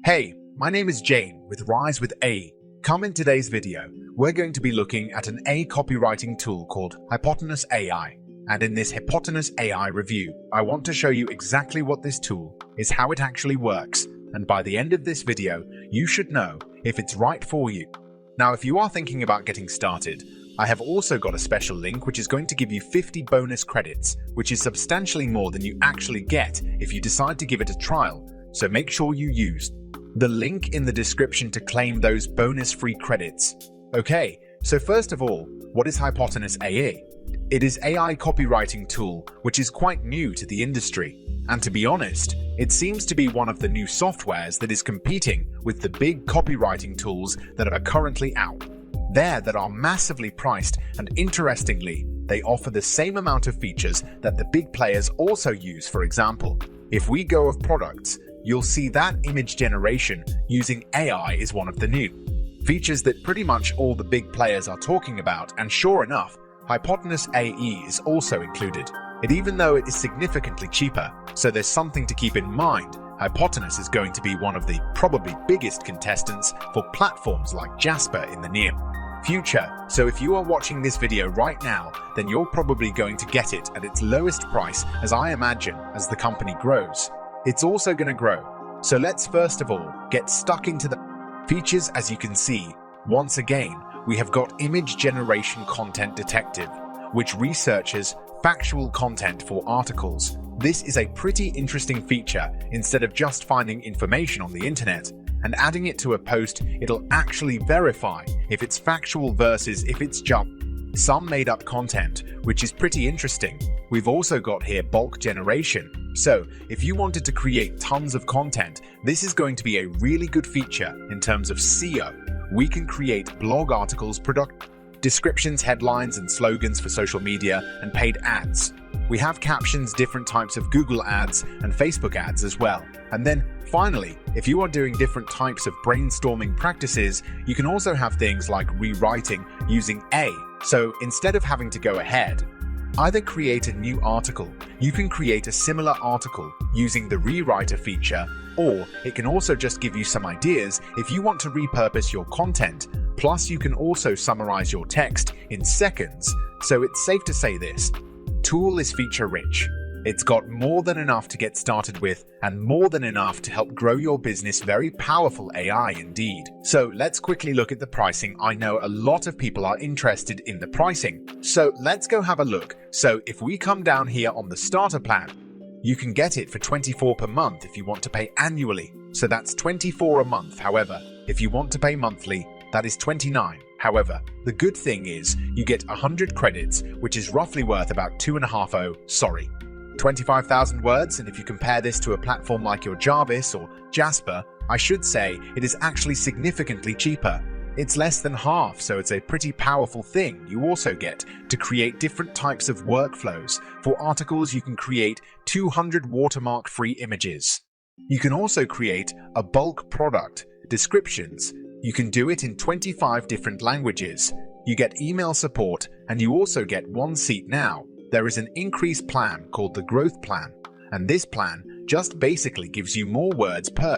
Hey, my name is Jane with Rise with A. Come in today's video, we're going to be looking at an A copywriting tool called Hypotenuse AI. And in this Hypotenuse AI review, I want to show you exactly what this tool is, how it actually works, and by the end of this video, you should know if it's right for you. Now, if you are thinking about getting started, I have also got a special link which is going to give you 50 bonus credits, which is substantially more than you actually get if you decide to give it a trial, so make sure you use the link in the description to claim those bonus free credits. Okay, so first of all, what is Hypotenuse AI? It is AI copywriting tool which is quite new to the industry, and to be honest, it seems to be one of the new softwares that is competing with the big copywriting tools that are currently out there that are massively priced, and interestingly, they offer the same amount of features that the big players also use. For example, if we go of products, you'll see that image generation using AI is one of the new features that pretty much all the big players are talking about, and sure enough, Hypotenuse AI is also included. Even though it is significantly cheaper, so there's something to keep in mind. Hypotenuse is going to be one of the probably biggest contestants for platforms like Jasper in the near future. So if you are watching this video right now, then you're probably going to get it at its lowest price, as I imagine as the company grows. It's also going to grow. So let's first of all get stuck into the features. As you can see, once again, we have got image generation content detective, which researches factual content for articles. This is a pretty interesting feature. Instead of just finding information on the internet and adding it to a post, it'll actually verify if it's factual versus if it's just some made-up content, which is pretty interesting. We've also got here bulk generation. So if you wanted to create tons of content, this is going to be a really good feature in terms of SEO. We can create blog articles, product descriptions, headlines, and slogans for social media and paid ads. We have captions, different types of Google ads and Facebook ads as well. And then finally, if you are doing different types of brainstorming practices, you can also have things like rewriting using A. So instead of having to go ahead, either create a new article, you can create a similar article using the rewriter feature, or it can also just give you some ideas if you want to repurpose your content. Plus, you can also summarize your text in seconds. So it's safe to say this tool is feature rich. It's got more than enough to get started with and more than enough to help grow your business. Very powerful AI indeed. So let's quickly look at the pricing. I know a lot of people are interested in the pricing, so let's go have a look. So if we come down here on the starter plan, you can get it for $24 per month if you want to pay annually. So that's $24 a month. However, if you want to pay monthly, that is $29. However, the good thing is you get 100 credits, which is roughly worth about 25,000 words, and if you compare this to a platform like your Jarvis or Jasper, I should say it is actually significantly cheaper. It's less than half, so it's a pretty powerful thing. You also get to create different types of workflows. For articles, you can create 200 watermark-free images. You can also create a bulk product, descriptions. You can do it in 25 different languages. You get email support, and you also get one seat now. There is an increase plan called the growth plan, and this plan just basically gives you more words per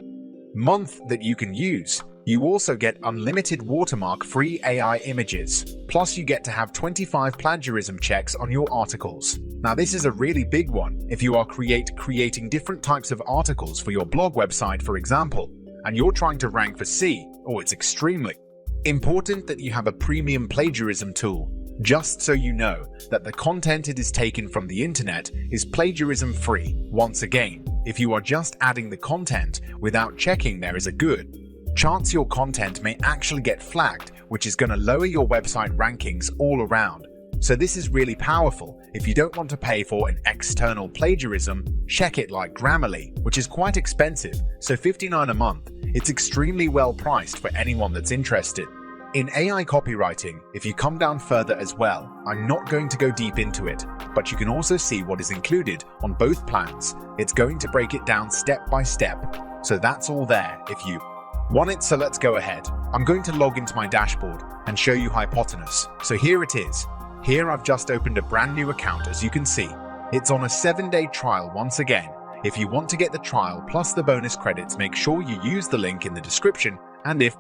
month that you can use. You also get unlimited watermark-free AI images, plus you get to have 25 plagiarism checks on your articles. Now this is a really big one if you are creating different types of articles for your blog website, for example, and you're trying to rank for C. It's extremely important that you have a premium plagiarism tool. Just so you know that the content it is taken from the internet is plagiarism free. Once again, if you are just adding the content without checking, there is a good chance your content may actually get flagged, which is going to lower your website rankings all around. So this is really powerful. If you don't want to pay for an external plagiarism, check it like Grammarly, which is quite expensive, so $59 a month. It's extremely well priced for anyone that's interested in AI copywriting. If you come down further as well, I'm not going to go deep into it, but you can also see what is included on both plans. It's going to break it down step by step, so that's all there if you want it. So let's go ahead. I'm going to log into my dashboard and show you Hypotenuse. So here it is. Here I've just opened a brand new account. As you can see, it's on a 7-day trial once again. If you want to get the trial plus the bonus credits, make sure you use the link in the description, and if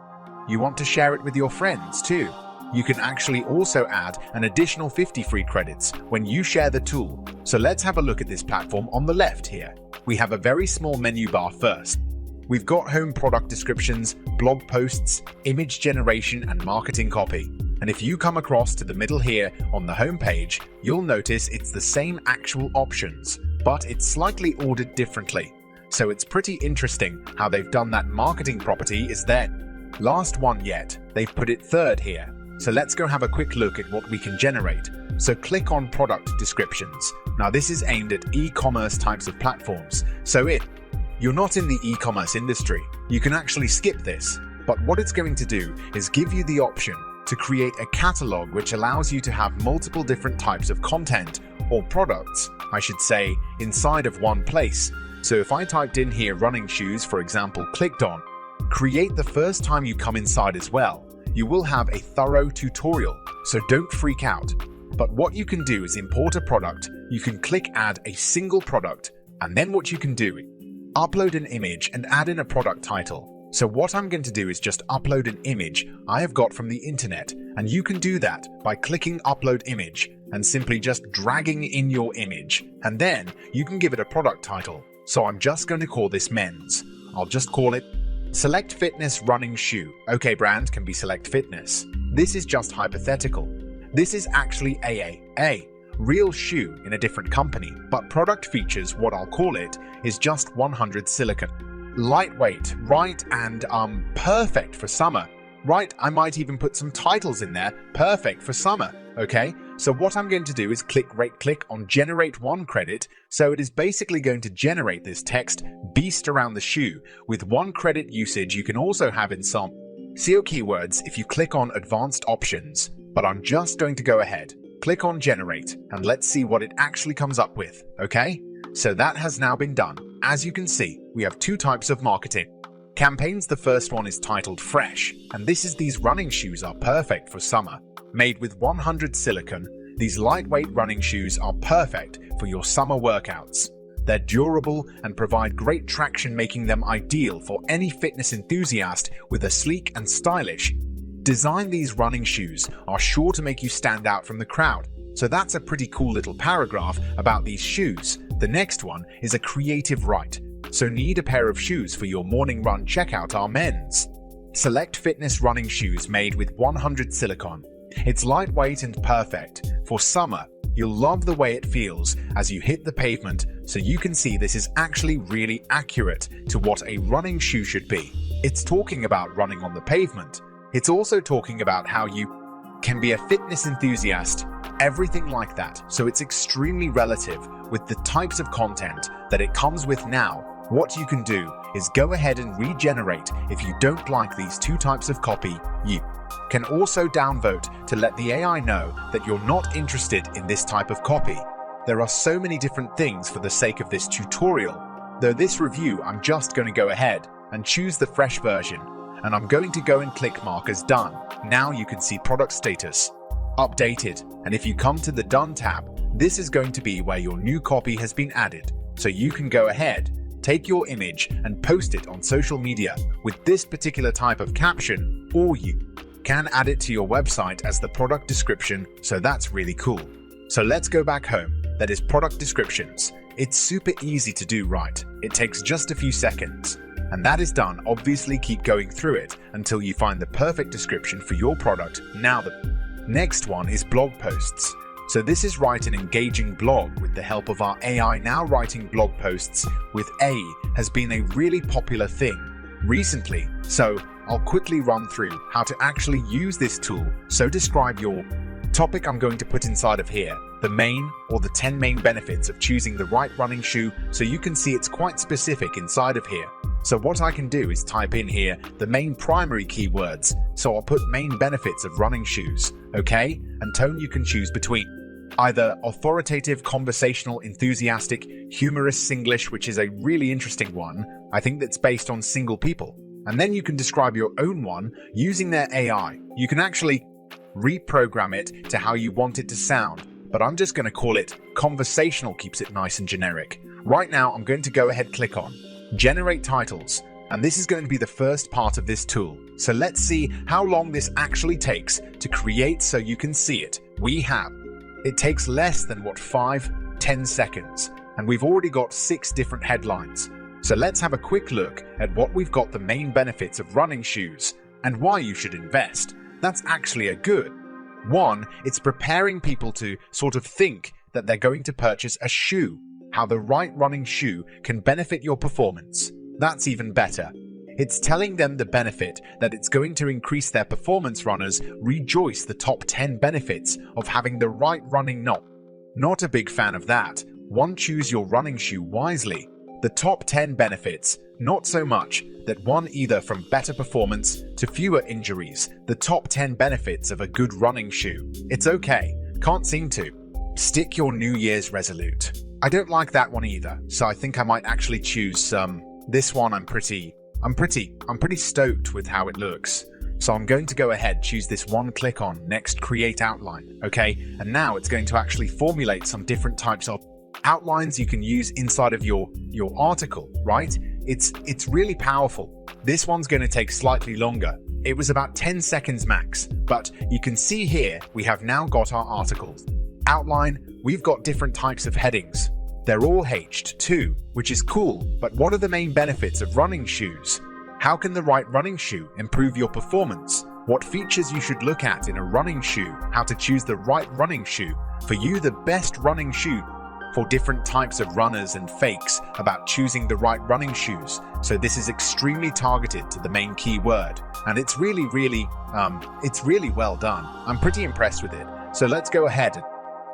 you want to share it with your friends too. You can actually also add an additional 50 free credits when you share the tool. So let's have a look at this platform on the left here. We have a very small menu bar first. We've got home product descriptions, blog posts, image generation, and marketing copy. And if you come across to the middle here on the home page, you'll notice it's the same actual options, but it's slightly ordered differently. So it's pretty interesting how they've done that. Marketing property is then last one yet. They've put it third here. So let's go have a quick look at what we can generate. So click on product descriptions. Now this is aimed at e-commerce types of platforms. So if you're not in the e-commerce industry, you can actually skip this. But what it's going to do is give you the option to create a catalog which allows you to have multiple different types of content or products, I should say, inside of one place. So if I typed in here running shoes, for example, clicked on create the first time you come inside as well, you will have a thorough tutorial, so don't freak out. But what you can do is import a product, you can click add a single product, and then what you can do, upload an image and add in a product title. So what I'm going to do is just upload an image I have got from the internet, and you can do that by clicking upload image and simply just dragging in your image, and then you can give it a product title. So I'm just going to call this men's. I'll just call it Select Fitness Running Shoe. Okay, brand can be Select Fitness. This is just hypothetical. This is actually a real shoe in a different company, but product features, what I'll call it, is just 100 silicon. Lightweight, right, and perfect for summer. Right, I might even put some titles in there, perfect for summer, okay? So what I'm going to do is right-click on Generate One Credit, so it is basically going to generate this text beast around the shoe with 1 credit usage. You can also have in some SEO keywords if you click on Advanced Options, but I'm just going to go ahead, click on Generate, and let's see what it actually comes up with, okay? So that has now been done. As you can see, we have 2 types of marketing campaigns. The first one is titled Fresh, and this is these running shoes are perfect for summer. Made with 100 silicon, these lightweight running shoes are perfect for your summer workouts. They're durable and provide great traction, making them ideal for any fitness enthusiast with a sleek and stylish design. These running shoes are sure to make you stand out from the crowd. So that's a pretty cool little paragraph about these shoes. The next one is a creative right. So need a pair of shoes for your morning run? Check out our men's Select Fitness running shoes made with 100 silicon. It's lightweight and perfect for summer. You'll love the way it feels as you hit the pavement, so you can see this is actually really accurate to what a running shoe should be. It's talking about running on the pavement. It's also talking about how you can be a fitness enthusiast, everything like that. So it's extremely relative with the types of content that it comes with now. What you can do is go ahead and regenerate. If you don't like these 2 types of copy, you can also downvote to let the AI know that you're not interested in this type of copy. There are so many different things for the sake of this tutorial. Though this review, I'm just going to go ahead and choose the fresh version, and I'm going to go and click mark as done. Now you can see product status updated, and if you come to the Done tab, this is going to be where your new copy has been added. So you can go ahead, take your image and post it on social media with this particular type of caption, or you can add it to your website as the product description. So that's really cool. So let's go back home. That is product descriptions. It's super easy to do, right? It takes just a few seconds. And that is done. Obviously keep going through it until you find the perfect description for your product. Now the next one is blog posts. So this is write an engaging blog with the help of our AI. Now writing blog posts with AI has been a really popular thing recently. So I'll quickly run through how to actually use this tool. So describe your topic. I'm going to put inside of here the main or the 10 main benefits of choosing the right running shoe. So you can see it's quite specific inside of here. So what I can do is type in here the main primary keywords. So I'll put main benefits of running shoes, okay? And tone you can choose between either authoritative, conversational, enthusiastic, humorous, Singlish, which is a really interesting one. I think that's based on single people. And then you can describe your own one using their AI. You can actually reprogram it to how you want it to sound, but I'm just going to call it conversational, keeps it nice and generic. Right now, I'm going to go ahead, click on Generate Titles, and this is going to be the first part of this tool. So let's see how long this actually takes to create so you can see it. It takes less than 5-10 seconds, and we've already got 6 different headlines. So let's have a quick look at what we've got: the main benefits of running shoes and why you should invest. That's actually a good one. It's preparing people to sort of think that they're going to purchase a shoe, how the right running shoe can benefit your performance. That's even better. It's telling them the benefit that it's going to increase their performance. Runners rejoice the top 10 benefits of having the right running knot. Not a big fan of that. One, choose your running shoe wisely. The top 10 benefits, not so much. That one, either from better performance to fewer injuries. The top 10 benefits of a good running shoe. It's okay. Can't seem to. Stick your New Year's resolute. I don't like that one either, so I think I might actually choose this one. I'm pretty stoked with how it looks. So I'm going to go ahead, choose this one, click on Next, Create Outline. Okay, and now it's going to actually formulate some different types of outlines you can use inside of your article, right? It's really powerful. This one's going to take slightly longer. It was about 10 seconds max, but you can see here we have now got our articles. Outline, we've got different types of headings. They're all H'd too, which is cool, but what are the main benefits of running shoes? How can the right running shoe improve your performance? What features you should look at in a running shoe? How to choose the right running shoe? For you, the best running shoe for different types of runners and fakes about choosing the right running shoes. So this is extremely targeted to the main keyword, and it's really well done. I'm pretty impressed with it. So let's go ahead and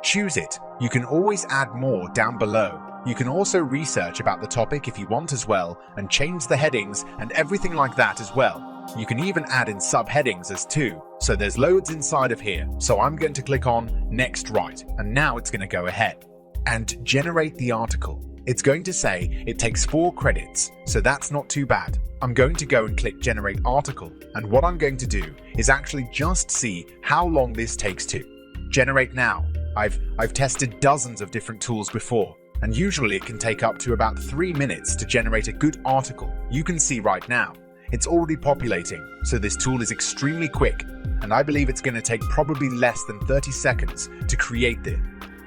choose it. You can always add more down below. You can also research about the topic if you want as well, and change the headings and everything like that as well. You can even add in subheadings as too. So there's loads inside of here. So I'm going to click on Next, right, and now it's going to go ahead and generate the article. It's going to say it takes 4 credits, so that's not too bad. I'm going to go and click Generate Article, and what I'm going to do is actually just see how long this takes to generate now. I've tested dozens of different tools before, and usually it can take up to about 3 minutes to generate a good article. You can see right now, it's already populating, so this tool is extremely quick, and I believe it's going to take probably less than 30 seconds to create the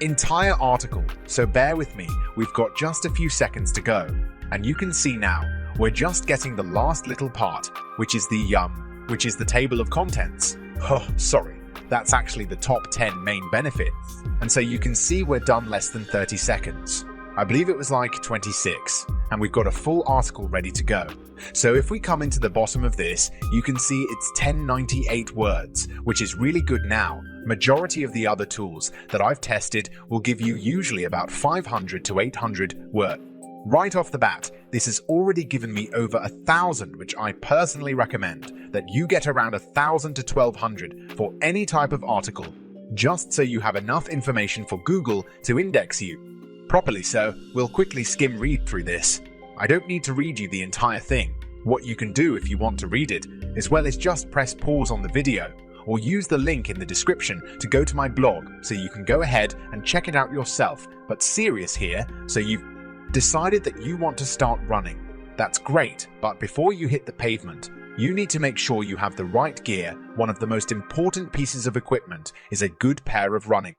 entire article. So bear with me, we've got just a few seconds to go, and you can see now, we're just getting the last little part, which is the table of contents. Oh, sorry. That's actually the top 10 main benefits. And so you can see we're done less than 30 seconds. I believe it was like 26, and we've got a full article ready to go. So if we come into the bottom of this, you can see it's 1098 words, which is really good now. Majority of the other tools that I've tested will give you usually about 500 to 800 words. Right off the bat, this has already given me over 1,000, which I personally recommend that you get around 1,000 to 1,200 for any type of article, just so you have enough information for Google to index you properly. So we'll quickly skim read through this. I don't need to read you the entire thing. What you can do if you want to read it, as well as just press pause on the video, or use the link in the description to go to my blog so you can go ahead and check it out yourself. But serious here, so you've decided that you want to start running. That's great, but before you hit the pavement, you need to make sure you have the right gear. One of the most important pieces of equipment is a good pair of running.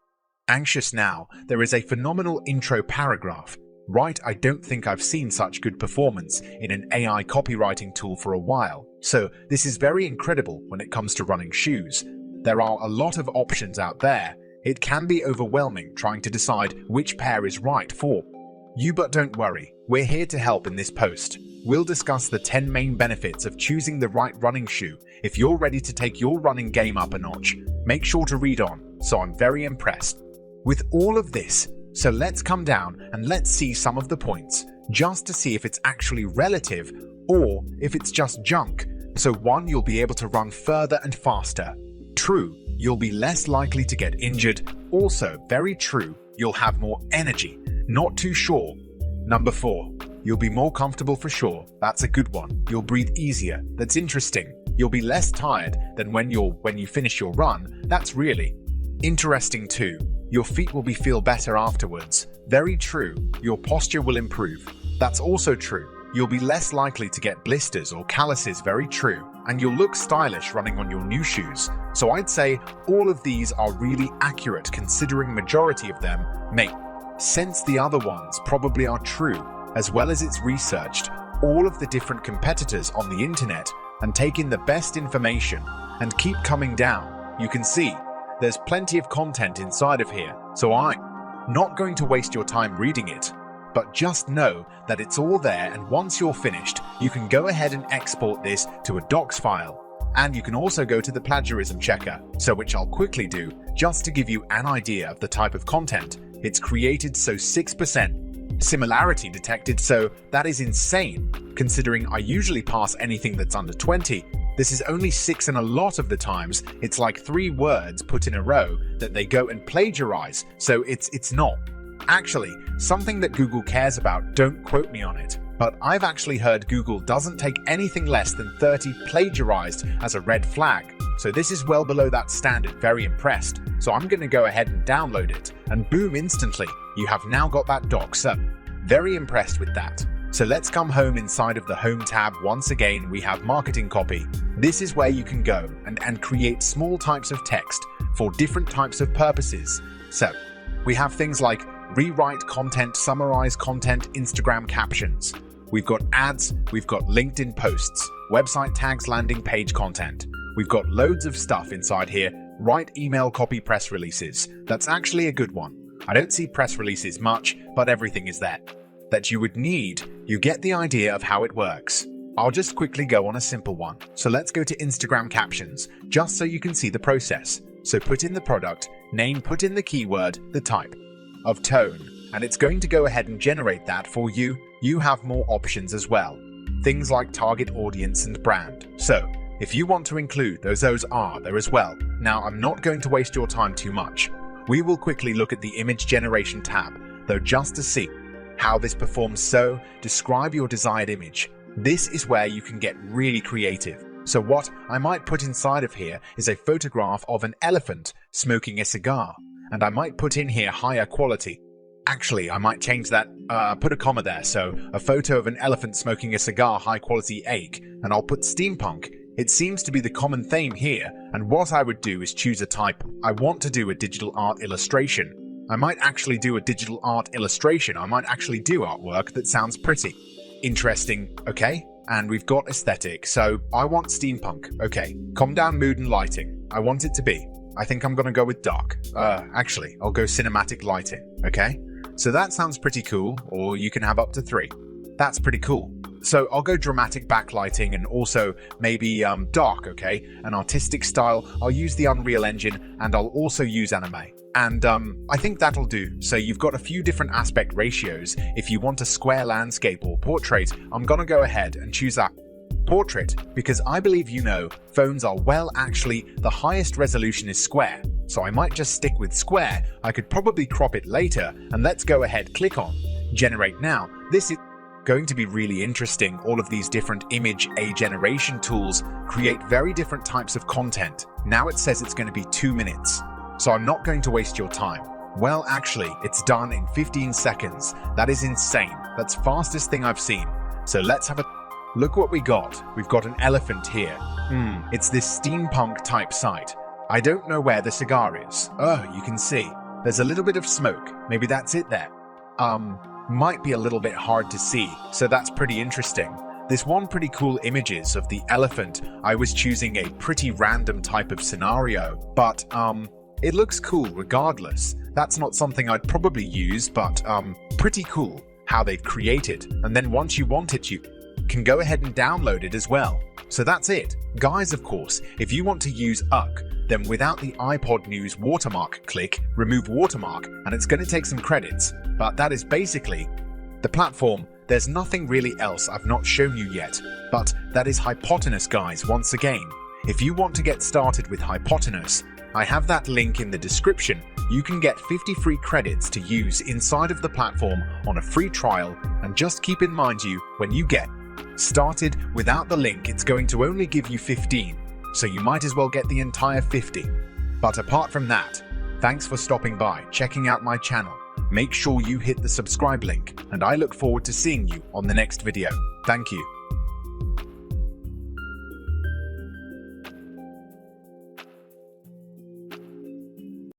Anxious now, there is a phenomenal intro paragraph. Right, I don't think I've seen such good performance in an AI copywriting tool for a while. So this is very incredible when it comes to running shoes. There are a lot of options out there. It can be overwhelming trying to decide which pair is right for you, but don't worry, we're here to help in this post. We'll discuss the 10 main benefits of choosing the right running shoe. If you're ready to take your running game up a notch, make sure to read on. So I'm very impressed with all of this. So let's come down and let's see some of the points, just to see if it's actually relative or if it's just junk. So 1, you'll be able to run further and faster. True, you'll be less likely to get injured. Also, very true, you'll have more energy. Not too sure. Number 4, you'll be more comfortable for sure. That's a good one. You'll breathe easier. That's interesting. You'll be less tired than when you finish your run. That's really interesting too. Your feet will feel better afterwards. Very true. Your posture will improve. That's also true. You'll be less likely to get blisters or calluses. Very true. And you'll look stylish running on your new shoes. So I'd say all of these are really accurate considering majority of them make sense. The other ones probably are true, as well as it's researched all of the different competitors on the internet and taken the best information and keep coming down. You can see there's plenty of content inside of here, so I'm not going to waste your time reading it. But just know that it's all there, and once you're finished, you can go ahead and export this to a docs file. And you can also go to the plagiarism checker, which I'll quickly do just to give you an idea of the type of content it's created. So 6% similarity detected, so that is insane. Considering I usually pass anything that's under 20, this is only 6, and a lot of the times it's like 3 words put in a row that they go and plagiarize, so it's not actually something that Google cares about. Don't quote me on it, but I've actually heard Google doesn't take anything less than 30 plagiarized as a red flag. So this is well below that standard. Very impressed. So I'm going to go ahead and download it, and boom, instantly, you have now got that doc. So very impressed with that. So let's come home. Inside of the home tab, once again, we have marketing copy. This is where you can go and create small types of text for different types of purposes. So we have things like rewrite content, summarize content, Instagram captions. We've got ads, we've got LinkedIn posts, website tags, landing page content. We've got loads of stuff inside here. Write email copy, press releases. That's actually a good one. I don't see press releases much, but everything is there that you would need. You get the idea of how it works. I'll just quickly go on a simple one. So let's go to Instagram captions, just so you can see the process. So put in the product name, put in the keyword, the type of tone, and it's going to go ahead and generate that for you. You have more options as well. Things like target audience and brand. So if you want to include those are there as well. Now I'm not going to waste your time too much. We will quickly look at the image generation tab, though, just to see how this performs. So describe your desired image. This is where you can get really creative. So what I might put inside of here is a photograph of an elephant smoking a cigar. And I might put in here higher quality. Actually, I might change that, put a comma there. So a photo of an elephant smoking a cigar, high quality ache. And I'll put steampunk. It seems to be the common theme here. And what I would do is choose a type. I want to do a digital art illustration. I might actually do a digital art illustration. I might actually do artwork that sounds pretty interesting. Okay. And we've got aesthetic. So I want steampunk. Okay. Calm down mood and lighting. I want it to be. I think I'm going to go with dark. Actually, I'll go cinematic lighting, okay? So that sounds pretty cool, or you can have up to 3. That's pretty cool. So I'll go dramatic backlighting and also maybe dark, okay? An artistic style. I'll use the Unreal Engine, and I'll also use anime. And I think that'll do. So you've got a few different aspect ratios. If you want a square landscape or portrait, I'm going to go ahead and choose that portrait, because I believe phones are, well, actually the highest resolution is square, so I might just stick with square. I could probably crop it later, and let's go ahead, click on generate now. This is going to be really interesting. All of these different image generation tools create very different types of content. Now it says it's going to be 2 minutes, so I'm not going to waste your time. Well, actually, it's done in 15 seconds. That is insane. That's fastest thing I've seen. So let's have a look what we got. We've got an elephant here. It's this steampunk type site. I don't know where the cigar is. Oh, you can see. There's a little bit of smoke. Maybe that's it there. Might be a little bit hard to see, so that's pretty interesting. This one pretty cool images of the elephant. I was choosing a pretty random type of scenario, but it looks cool regardless. That's not something I'd probably use, but pretty cool how they've created. And then once you want it, you can go ahead and download it as well. So that's it. Guys, of course, if you want to use UCK, then without the iPod News watermark, click Remove Watermark, and it's going to take some credits. But that is basically the platform. There's nothing really else I've not shown you yet, but that is Hypotenuse, guys. Once again, if you want to get started with Hypotenuse, I have that link in the description. You can get 50 free credits to use inside of the platform on a free trial, and just keep in mind when you get started without the link, it's going to only give you 15, so you might as well get the entire 50. But apart from that, Thanks for stopping by, checking out my channel. Make sure you hit the subscribe link, and I look forward to seeing you on the next video. Thank you.